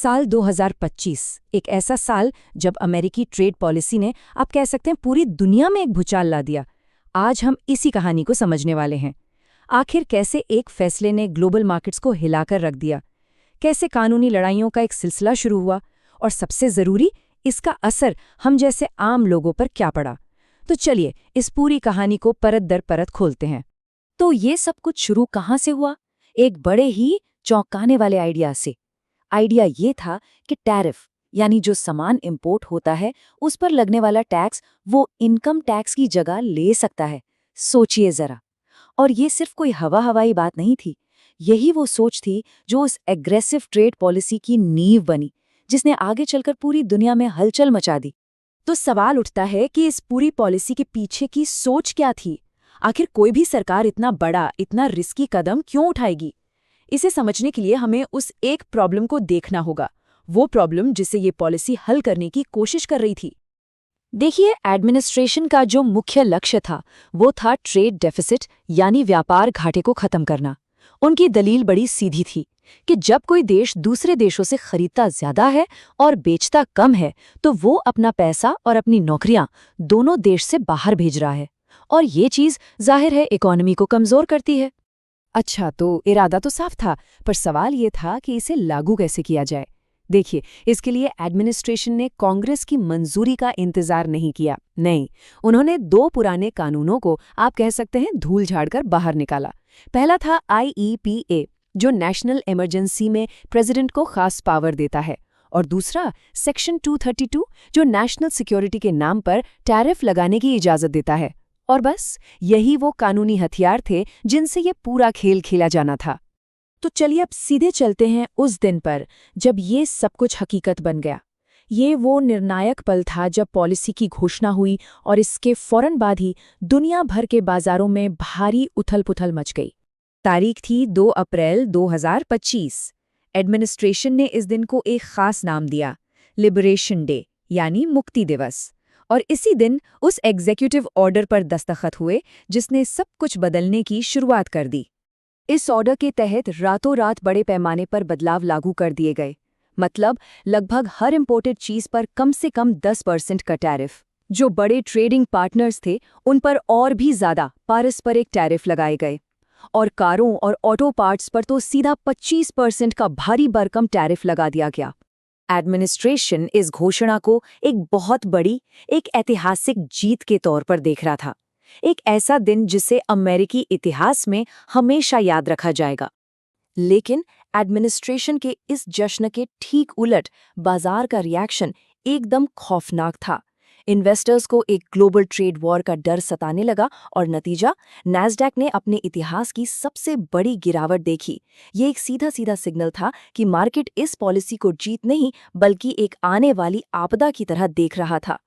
साल 2025 एक ऐसा साल जब अमेरिकी ट्रेड पॉलिसी ने, आप कह सकते हैं, पूरी दुनिया में एक भूचाल ला दिया। आज हम इसी कहानी को समझने वाले हैं। आखिर कैसे एक फैसले ने ग्लोबल मार्केट्स को हिलाकर रख दिया, कैसे कानूनी लड़ाइयों का एक सिलसिला शुरू हुआ, और सबसे ज़रूरी, इसका असर हम जैसे आम लोगों पर क्या पड़ा। तो चलिए इस पूरी कहानी को परत दर परत खोलते हैं। तो ये सब कुछ शुरू कहाँ से हुआ? एक बड़े ही चौंकाने वाले आइडिया से। आइडिया ये था कि टैरिफ, यानी जो सामान इंपोर्ट होता है उस पर लगने वाला टैक्स वो इनकम टैक्स की जगह ले सकता है। सोचिए जरा। और ये सिर्फ कोई हवाई बात नहीं थी। यही वो सोच थी जो उस एग्रेसिव ट्रेड पॉलिसी की नींव बनी, जिसने आगे चलकर पूरी दुनिया में हलचल मचा दी। तो सवाल उठता है कि इस पूरी पॉलिसी के पीछे की सोच क्या थी। आखिर कोई भी सरकार इतना बड़ा, इतना रिस्की कदम क्यों उठाएगी? इसे समझने के लिए हमें उस एक प्रॉब्लम को देखना होगा, वो प्रॉब्लम जिसे ये पॉलिसी हल करने की कोशिश कर रही थी। देखिए, एडमिनिस्ट्रेशन का जो मुख्य लक्ष्य था वो था ट्रेड डेफिसिट, यानी व्यापार घाटे को खत्म करना। उनकी दलील बड़ी सीधी थी कि जब कोई देश दूसरे देशों से खरीदता ज्यादा है और बेचता कम है, तो वो अपना पैसा और अपनी नौकरियां दोनों देश से बाहर भेज रहा है, और ये चीज जाहिर है इकोनॉमी को कमजोर करती है। अच्छा, तो इरादा तो साफ था, पर सवाल ये था कि इसे लागू कैसे किया जाए। देखिए, इसके लिए एडमिनिस्ट्रेशन ने कांग्रेस की मंजूरी का इंतजार नहीं किया। नहीं, उन्होंने दो पुराने कानूनों को, आप कह सकते हैं, धूल झाड़कर बाहर निकाला। पहला था IEPA, जो नेशनल इमरजेंसी में प्रेसिडेंट को खास पावर देता है, और दूसरा सेक्शन 232, जो नेशनल सिक्योरिटी के नाम पर टैरिफ लगाने की इजाजत देता है। और बस यही वो कानूनी हथियार थे जिनसे ये पूरा खेल खेला जाना था। तो चलिए अब सीधे चलते हैं उस दिन पर जब ये सब कुछ हकीकत बन गया। ये वो निर्णायक पल था जब पॉलिसी की घोषणा हुई और इसके फौरन बाद ही दुनिया भर के बाजारों में भारी उथल-पुथल मच गई। तारीख थी 2 अप्रैल 2025। एडमिनिस्ट्रेशन ने इस दिन को एक खास नाम दिया, लिबरेशन डे, यानी मुक्ति दिवस। और इसी दिन उस एग्जीक्यूटिव ऑर्डर पर दस्तखत हुए जिसने सब कुछ बदलने की शुरुआत कर दी। इस ऑर्डर के तहत रातों रात बड़े पैमाने पर बदलाव लागू कर दिए गए। मतलब लगभग हर इंपोर्टेड चीज पर कम से कम 10% का टैरिफ। जो बड़े ट्रेडिंग पार्टनर्स थे उन पर और भी ज्यादा पारस्परिक टैरिफ लगाए गए, और कारों और ऑटो पार्ट्स पर तो सीधा 25% का भारी भरकम टैरिफ लगा दिया गया। एडमिनिस्ट्रेशन इस घोषणा को एक बहुत बड़ी, एक ऐतिहासिक जीत के तौर पर देख रहा था। एक ऐसा दिन जिसे अमेरिकी इतिहास में हमेशा याद रखा जाएगा। लेकिन एडमिनिस्ट्रेशन के इस जश्न के ठीक उलट बाजार का रिएक्शन एकदम खौफनाक था। इन्वेस्टर्स को एक ग्लोबल ट्रेड वॉर का डर सताने लगा, और नतीजा, नैस्डैक ने अपने इतिहास की सबसे बड़ी गिरावट देखी। ये एक सीधा सीधा सिग्नल था कि मार्केट इस पॉलिसी को जीत नहीं बल्कि एक आने वाली आपदा की तरह देख रहा था।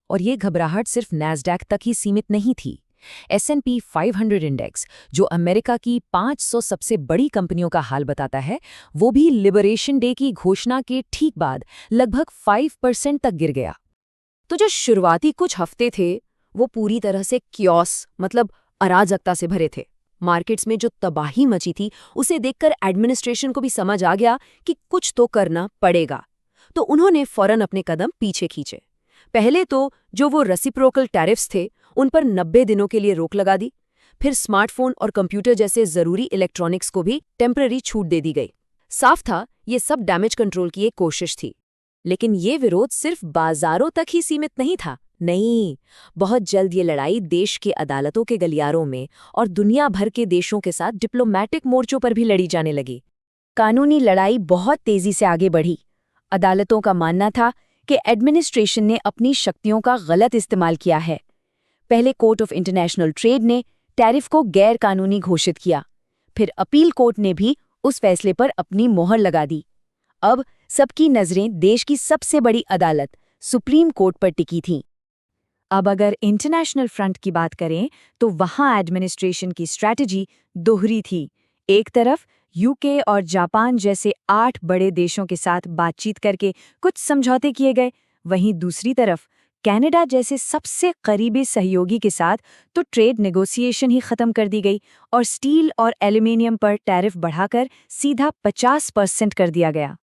और ये घबराहट सिर्फ नैस्डैक तक ही सीमित नहीं थी। S&P 500 इंडेक्स, जो अमेरिका की 500 सबसे बड़ी कंपनियों का हाल बताता है, वो भी लिबरेशन डे की घोषणा के ठीक बाद लगभग 5% तक गिर गया। तो जो शुरुआती कुछ हफ्ते थे वो पूरी तरह से क्योस, मतलब अराजकता से भरे थे। मार्केट्स में जो तबाही मची थी उसे देखकर एडमिनिस्ट्रेशन को भी समझ आ गया कि कुछ तो करना पड़ेगा। तो उन्होंने फौरन अपने कदम पीछे खींचे। पहले तो जो वो रेसिप्रोकल टैरिफ्स थे उन पर 90 दिनों के लिए रोक लगा दी। फिर स्मार्टफोन और कंप्यूटर जैसे जरूरी इलेक्ट्रॉनिक्स को भी टेम्पररी छूट दे दी गई। साफ था ये सब डैमेज कंट्रोल की एक कोशिश थी। लेकिन ये विरोध सिर्फ बाजारों तक ही सीमित नहीं था। नहीं, बहुत जल्द ये लड़ाई देश के अदालतों के गलियारों में और दुनिया भर के देशों के साथ डिप्लोमैटिक मोर्चों पर भी लड़ी जाने लगी। कानूनी लड़ाई बहुत तेजी से आगे बढ़ी। अदालतों का मानना था कि एडमिनिस्ट्रेशन ने अपनी शक्तियों का गलत इस्तेमाल किया है। पहले कोर्ट ऑफ इंटरनेशनल ट्रेड ने टैरिफ को गैर कानूनी घोषित किया। फिर अपील कोर्ट ने भी उस फैसले पर अपनी मोहर लगा दी। अब सबकी नजरें देश की सबसे बड़ी अदालत सुप्रीम कोर्ट पर टिकी थीं। अब अगर इंटरनेशनल फ्रंट की बात करें तो वहां एडमिनिस्ट्रेशन की स्ट्रैटेजी दोहरी थी। एक तरफ UK और जापान जैसे 8 बड़े देशों के साथ बातचीत करके कुछ समझौते किए गए, वहीं दूसरी तरफ कनाडा जैसे सबसे करीबी सहयोगी के साथ तो ट्रेड नेगोशिएशन ही खत्म कर दी गई और स्टील और एल्यूमिनियम पर टैरिफ बढ़ाकर सीधा 50% कर दिया गया।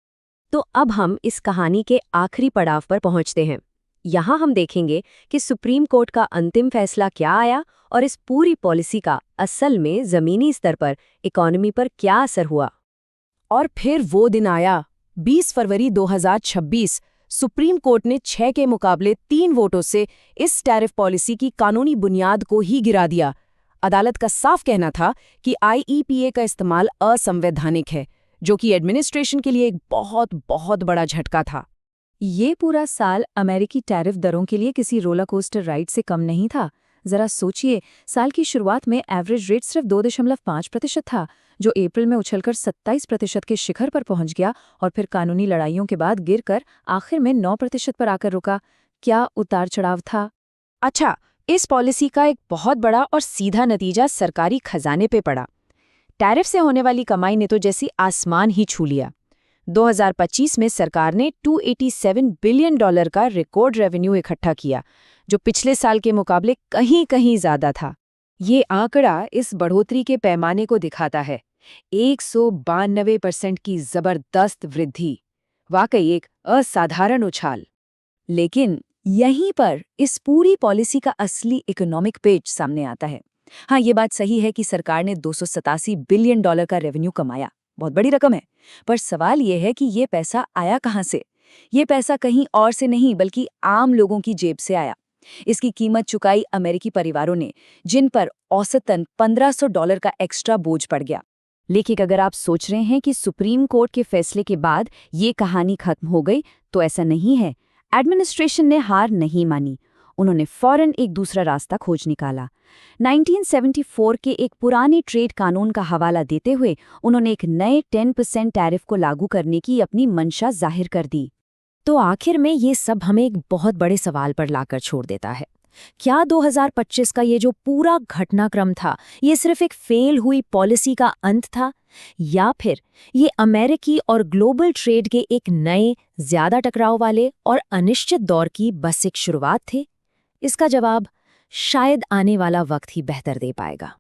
तो अब हम इस कहानी के आखिरी पड़ाव पर पहुंचते हैं। यहाँ हम देखेंगे कि सुप्रीम कोर्ट का अंतिम फैसला क्या आया और इस पूरी पॉलिसी का असल में ज़मीनी स्तर पर इकोनॉमी पर क्या असर हुआ। और फिर वो दिन आया, 20 फरवरी 2026। सुप्रीम कोर्ट ने 6 के मुकाबले 3 वोटों से इस टैरिफ पॉलिसी की कानूनी बुनियाद को ही गिरा दिया। अदालत का साफ कहना था कि IEPA का इस्तेमाल असंवैधानिक है, जो कि एडमिनिस्ट्रेशन के लिए एक बहुत बहुत बड़ा झटका था। ये पूरा साल अमेरिकी टैरिफ दरों के लिए किसी रोलर कोस्टर राइड से कम नहीं था। जरा सोचिए, साल की शुरुआत में एवरेज रेट सिर्फ 2.5% था, जो अप्रैल में उछलकर 27% के शिखर पर पहुंच गया और फिर कानूनी लड़ाइयों के बाद गिरकर आखिर में 9% पर आकर रुका। क्या उतार चढ़ाव था। अच्छा, इस पॉलिसी का एक बहुत बड़ा और सीधा नतीजा सरकारी खजाने पे पड़ा। टैरिफ से होने वाली कमाई ने तो जैसी आसमान ही छू लिया। 2025 में सरकार ने $287 बिलियन का रिकॉर्ड रेवेन्यू इकट्ठा किया, जो पिछले साल के मुकाबले कहीं ज्यादा था। ये आंकड़ा इस बढ़ोतरी के पैमाने को दिखाता है, 192% की जबरदस्त वृद्धि। वाकई एक असाधारण उछाल। लेकिन यहीं पर इस पूरी पॉलिसी का असली इकोनॉमिक पेच सामने आता है। हाँ, ये बात सही है कि सरकार ने $287 बिलियन का रेवेन्यू कमाया, बहुत बड़ी रकम है। पर सवाल ये है कि ये पैसा आया कहाँ से। ये पैसा कहीं और से नहीं बल्कि आम लोगों की जेब से आया। इसकी कीमत चुकाई अमेरिकी परिवारों ने, जिन पर औसतन $1500 का एक्स्ट्रा बोझ पड़ गया। लेकिन अगर आप सोच रहे हैं कि सुप्रीम कोर्ट के फैसले के बाद ये कहानी खत्म हो गई, तो ऐसा नहीं है। एडमिनिस्ट्रेशन ने हार नहीं मानी। उन्होंने फौरन एक दूसरा रास्ता खोज निकाला। 1974 के एक पुराने ट्रेड कानून का हवाला देते हुए उन्होंने एक नए 10% टैरिफ को लागू करने की अपनी मंशा जाहिर कर दी। तो आखिर में ये सब हमें एक बहुत बड़े सवाल पर लाकर छोड़ देता है। क्या 2025 का ये जो पूरा घटनाक्रम था, ये सिर्फ एक फेल हुई पॉलिसी का अंत था, या फिर ये अमेरिकी और ग्लोबल ट्रेड के एक नए, ज्यादा टकराव वाले और अनिश्चित दौर की बस एक शुरुआत थे? इसका जवाब शायद आने वाला वक्त ही बेहतर दे पाएगा।